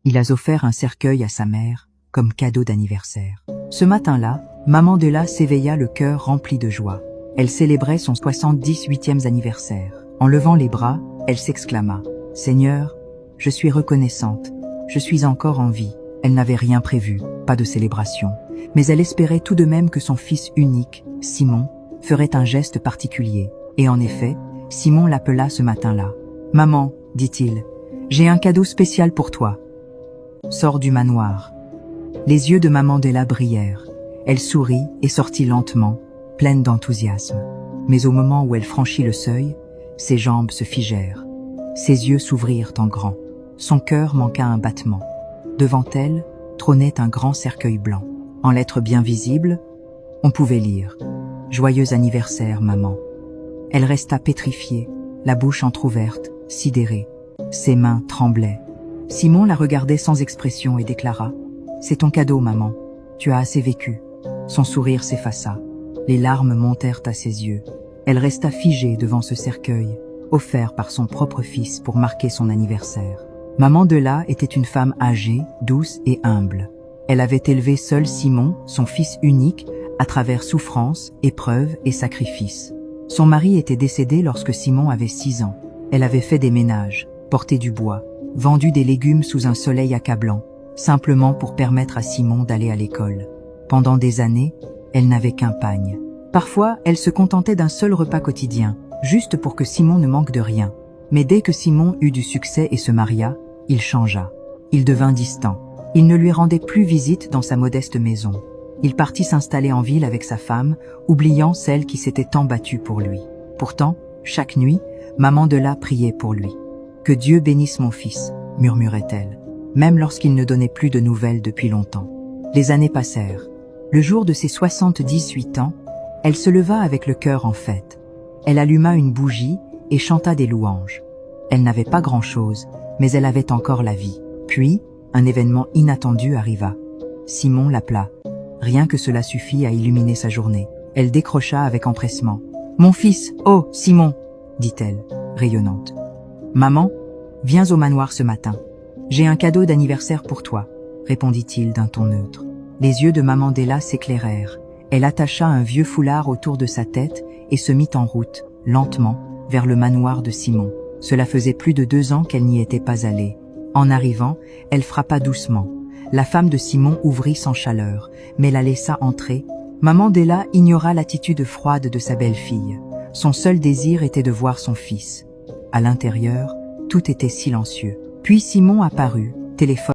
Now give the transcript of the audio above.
Il a offert un cercueil à sa mère, comme cadeau d'anniversaire. Ce matin-là, maman Della s'éveilla le cœur rempli de joie. Elle célébrait son 78e anniversaire. En levant les bras, elle s'exclama « Seigneur, je suis reconnaissante, je suis encore en vie ». Elle n'avait rien prévu, pas de célébration, mais elle espérait tout de même que son fils unique, Simon, ferait un geste particulier. Et en effet, Simon l'appela ce matin-là. « Maman, dit-il, j'ai un cadeau spécial pour toi. Sors du manoir. » Les yeux de maman Della brillèrent. Elle sourit et sortit lentement, pleine d'enthousiasme. Mais au moment où elle franchit le seuil, ses jambes se figèrent. Ses yeux s'ouvrirent en grand. Son cœur manqua un battement. Devant elle, trônait un grand cercueil blanc. En lettres bien visibles, on pouvait lire « Joyeux anniversaire, maman ». Elle resta pétrifiée, la bouche entr'ouverte, sidérée. Ses mains tremblaient. Simon la regardait sans expression et déclara « C'est ton cadeau, maman. Tu as assez vécu. » Son sourire s'effaça. Les larmes montèrent à ses yeux. Elle resta figée devant ce cercueil, offert par son propre fils pour marquer son anniversaire. Maman Della était une femme âgée, douce et humble. Elle avait élevé seul Simon, son fils unique, à travers souffrances, épreuves et sacrifices. Son mari était décédé lorsque Simon avait 6 ans. Elle avait fait des ménages, porté du bois, vendu des légumes sous un soleil accablant, simplement pour permettre à Simon d'aller à l'école. Pendant des années, elle n'avait qu'un pagne. Parfois, elle se contentait d'un seul repas quotidien, juste pour que Simon ne manque de rien. Mais dès que Simon eut du succès et se maria, il changea. Il devint distant. Il ne lui rendait plus visite dans sa modeste maison. Il partit s'installer en ville avec sa femme, oubliant celle qui s'était tant battue pour lui. Pourtant, chaque nuit, maman Della priait pour lui. « Que Dieu bénisse mon fils », murmurait-elle, même lorsqu'il ne donnait plus de nouvelles depuis longtemps. Les années passèrent. Le jour de ses 78 ans, elle se leva avec le cœur en fête. Elle alluma une bougie et chanta des louanges. Elle n'avait pas grand-chose, mais elle avait encore la vie. Puis, un événement inattendu arriva. Simon l'appela. Rien que cela suffit à illuminer sa journée. Elle décrocha avec empressement. « Mon fils, oh, Simon !» dit-elle, rayonnante. « Maman, viens au manoir ce matin. J'ai un cadeau d'anniversaire pour toi, » répondit-il d'un ton neutre. Les yeux de maman Della s'éclairèrent. Elle attacha un vieux foulard autour de sa tête et se mit en route, lentement, vers le manoir de Simon. Cela faisait plus de 2 ans qu'elle n'y était pas allée. En arrivant, elle frappa doucement. La femme de Simon ouvrit sans chaleur, mais la laissa entrer. Maman Della ignora l'attitude froide de sa belle-fille. Son seul désir était de voir son fils. À l'intérieur, tout était silencieux. Puis Simon apparut, téléphone